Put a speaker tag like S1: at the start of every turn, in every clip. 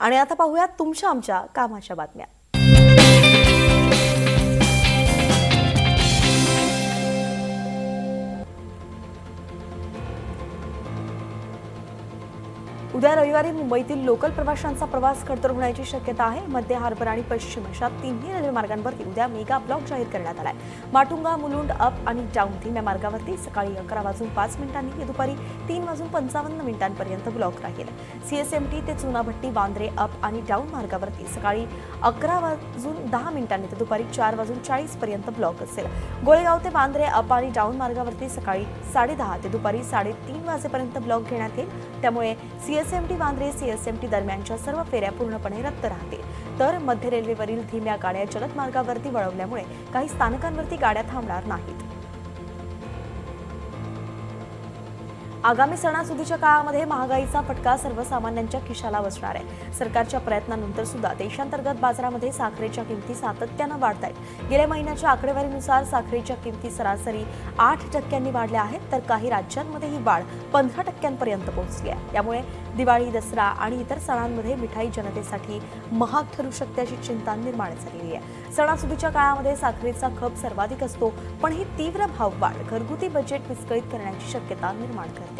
S1: आणि आता पाहूयात तुमच्या आमच्या कामाच्या बातम्या। उद्या रविवारी मुंबईतील लोकल प्रवाशांचा प्रवास खडतर होण्याची शक्यता आहे। मध्य हार्बर आणि पश्चिम अशा तिन्ही रेल्वे मार्गांवरती उद्या मेगा ब्लॉक जाहीर करण्यात आलाय। माटुंगा मुलुंड अप आणि डाऊन धीम्या मार्गावरती सकाळी 11:05 ते दुपारी 3:55 ब्लॉक राहील। सीएसएमटी ते चुनाभट्टी वांद्रे अप आणि डाऊन मार्गावरती सकाळी 11:10 ते दुपारी 4:40 ब्लॉक असेल। गोळेगाव ते वांद्रे अप आणि डाऊन मार्गावरती सकाळी 10:30 ते दुपारी 3:30 वाजेपर्यंत ब्लॉक घेण्यात येईल। त्यामुळे सीएसएमटी वांद्रे सीएसएमटी दरम्यानच्या सर्व फेऱ्या पूर्णपणे रद्द राहतील। तर मध्य रेल्वेवरील धीम्या गाड्या जलद मार्गावरती वळवल्यामुळे काही स्थानकांवरती गाड्या थांबणार नाहीत। आगामी सणासुदीच्या काळामध्ये महागाईचा फटका सर्वसामान्यांच्या खिशाला बसणार आहे। सरकारच्या प्रयत्नांनंतर सुद्धा देशांतर्गत बाजारामध्ये साखरेच्या किमती सातत्याने वाढत आहेत। गेल्या महिन्याच्या आकडेवारीनुसार साखरेच्या किमती सरासरी 8% वाढल्या आहेत, तर काही राज्यांमध्ये ही वाढ 15% पोहोचली आहे। यामुळे दिवाळी, दसरा आणि इतर सणांमध्ये मिठाई जनतेसाठी महाग ठरू शकल्याची चिंता निर्माण झालेली आहे। सणासुदीच्या काळामध्ये साखरेचा खप सर्वाधिक असतो, पण ही तीव्र भाववाढ घरगुती बजेट विस्कळीत करण्याची शक्यता निर्माण करते।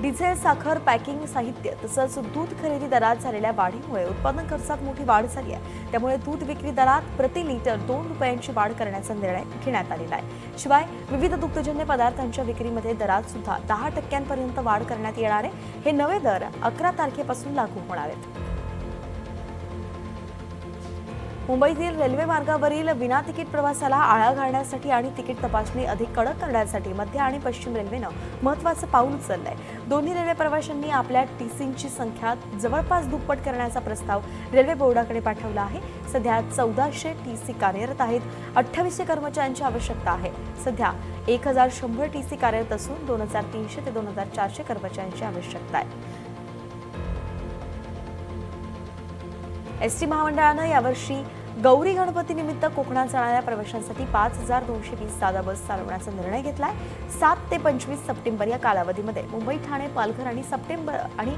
S1: डिझेल, साखर, पॅकिंग साहित्य तसंच दूध खरेदी दरात झालेल्या वाढीमुळे उत्पादन खर्चात मोठी वाढ झाली आहे। त्यामुळे दूध विक्री दरात प्रति लिटर 2 रुपयांची वाढ करण्याचा निर्णय घेण्यात आलेला आहे। शिवाय विविध दुग्धजन्य पदार्थांच्या विक्रीमध्ये दरात सुद्धा 10% वाढ करण्यात येणार आहे। हे नवे दर 11 तारखेपासून लागू होणार आहेत। मुंबईतील रेल्वे मार्गावरील विना तिकीट प्रवासाला आळा घालण्यासाठी आणि तिकीट तपासणी अधिक कडक करण्यासाठी मध्य आणि पश्चिम रेल्वेनं महत्त्वाचं पाऊल उचललंय। दोन्ही रेल्वे प्रवाशांनी आपल्या टीसींची संख्या जवळपास दुप्पट करण्याचा प्रस्ताव रेल्वे बोर्डाकडे पाठवला आहे। सध्या 1400 टीसी कार्यरत आहेत। 2800 कर्मचाऱ्यांची आवश्यकता आहे। सध्या 1100 टीसी कार्यरत असून 2300 ते 2400 कर्मचाऱ्यांची आवश्यकता आहे। एसटी महामंडळानं यावर्षी गौरी गणपती निमित्त कोकणात जाणाऱ्या प्रवाशांसाठी 5220 साधा बस चालवण्याचा निर्णय घेतलाय। 7 ते 25 सप्टेंबर या कालावधीमध्ये मुंबई, ठाणे, पालघर आणि सप्टेंबर आणि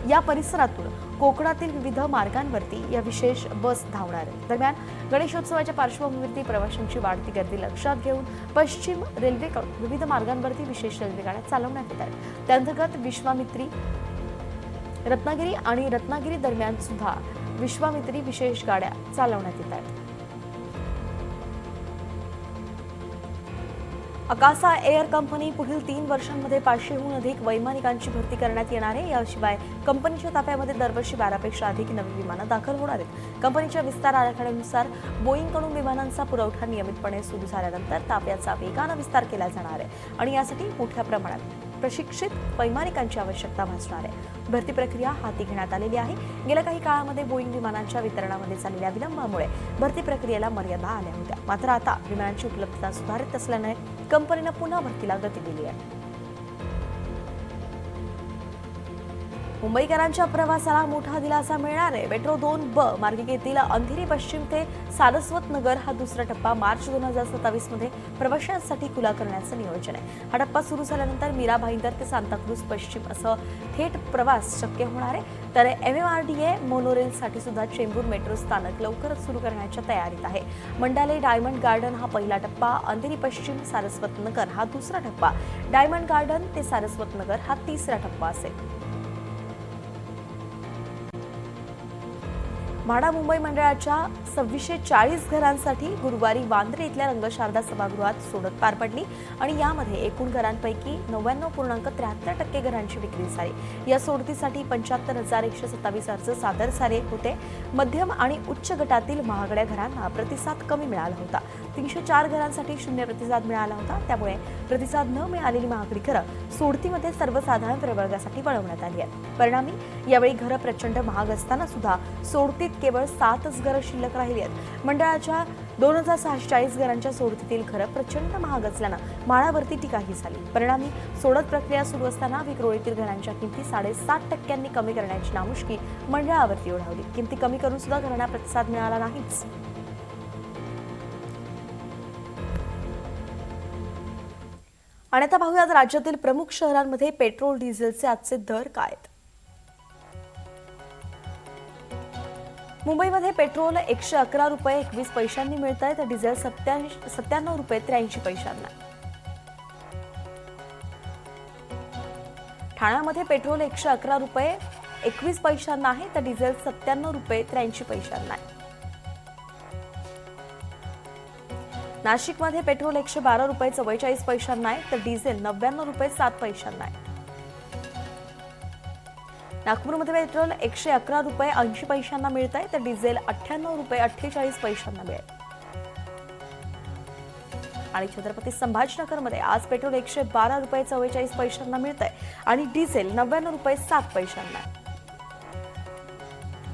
S1: या परिसरातून कोकणातील विविध मार्गांवरती या विशेष बस धावणार आहेत। दरम्यान गणेशोत्सवाच्या पार्श्वभूमीवरती प्रवाशांची वाढती गर्दी लक्षात घेऊन पश्चिम रेल्वेकडून विविध मार्गांवरती विशेष रेल्वेगाड्या चालवण्यात येत आहेत। त्याअंतर्गत विश्वामित्री, रत्नागिरी आणि रत्नागिरी दरम्यान सुद्धा विश्वामित्री विशेष गाड्या चालवण्यात येत आहेत। अकासा एअर कंपनी पुढील 3 वर्षांमध्ये 500हून अधिक वैमानिकांची भरती करण्यात येणार आहे। याशिवाय कंपनीच्या ताफ्यामध्ये दरवर्षी 12पेक्षा अधिक नवी विमानं दाखल होणार आहेत। कंपनीच्या विस्तार आराखड्यानुसार बोईंगकडून विमानांचा पुरवठा नियमितपणे सुरू झाल्यानंतर ताफ्याचा वेगाने विस्तार केला जाणार आहे आणि यासाठी मोठ्या प्रमाणात प्रशिक्षित वैमानिकांची आवश्यकता भासणार आहे। भरती प्रक्रिया हाती घेण्यात आलेली आहे। गेल्या काही काळामध्ये बोईंग विमानांच्या वितरणामध्ये झालेल्या विलंबामुळे भरती प्रक्रियेला मर्यादा आल्या होत्या। मात्र आता विमानांची उपलब्धता सुधारित असल्याने कंपनीनं पुन्हा भरतीला गती दिली आहे। मुंबईकरांच्या प्रवासाला मोठा दिलासा मिळणार आहे। मेट्रो 2 ब मार्गिकेतील अंधेरी पश्चिम ते सारस्वत नगर हा दुसरा टप्पा मार्च 2027 मध्ये प्रवाशांसाठी खुला करण्याचं नियोजन आहे। हा टप्पा सुरू झाल्यानंतर मीरा भाईंदर ते सांताक्रूज पश्चिम असं थेट प्रवास शक्य होणार आहे। तर MMRDA मोनोरेलसाठी सुद्धा चेंबूर मेट्रो स्थानक लवकरच सुरू करण्याच्या तयारीत आहे। मंडाले डायमंड गार्डन हा पहिला टप्पा, अंधेरी पश्चिम सारस्वत नगर हा दुसरा टप्पा, डायमंड गार्डन ते सारस्वत नगर हा तिसरा टप्पा असेल। म्हाडा मुंबई मंडळाच्या 2640 घरांसाठी गुरुवारी वांद्रे इथल्या रंगशारदा सभागृहात सोडत पार पडली आणि यामध्ये एकूण घरांपैकी 99.73% घरांची विक्री झाली। या सोडतीसाठी 75,127 अर्ज सादर झाले होते। मध्यम आणि उच्च गटातील महागड्या घरांना प्रतिसाद कमी मिळाला होता। 304 घरांसाठी 0 प्रतिसाद मिळाला होता। त्यामुळे प्रतिसाद न मिळालेली महागडी घरं सोडतीमध्ये सर्वसाधारण प्रवर्गासाठी वळवण्यात आली आहेत। परिणामी यावेळी घरं प्रचंड महाग असताना सुद्धा सोडतीत केवळ 7च घरं शिल्लक राहिली आहेत। मंडळाच्या 2640 घरांच्या सोडतीतील घरं प्रचंड महाग असल्यानं म्हाडावरती टीकाही झाली। परिणामी सोडत प्रक्रिया सुरू असताना विक्रोळीतील घरांच्या किमती 7.5% कमी करण्याची नामुष्की मंडळावरती ओढावली। किमती कमी करून सुद्धा घरांना प्रतिसाद मिळाला नाहीच। आणि आता पाहूयात राज्यातील प्रमुख शहरांमध्ये पेट्रोल डिझेलचे आजचे दर काय आहेत। मुंबईमध्ये पेट्रोल 111 रुपये 21 पैशांनी मिळत आहे तर डिझेल 97 रुपये 83 पैशांना. ठाण्यामध्ये पेट्रोल 111 रुपये 21 पैशांना आहे तर डिझेल 97 रुपये 83 पैशांना आहे. नाशिकमध्ये पेट्रोल 112 रुपये 44 पैशांना आहे तर डिझेल 99 रुपये 7 पैशांना आहे. नागपूरमध्ये पेट्रोल 111 रुपये 80 पैशांना मिळत आहे तर डिझेल 98 रुपये 48 पैशांना मिळेल. आणि छत्रपती संभाजीनगरमध्ये आज पेट्रोल 112 रुपये 44 पैशांना मिळत आहे आणि डिझेल 99 रुपये 7 पैशांना आहे.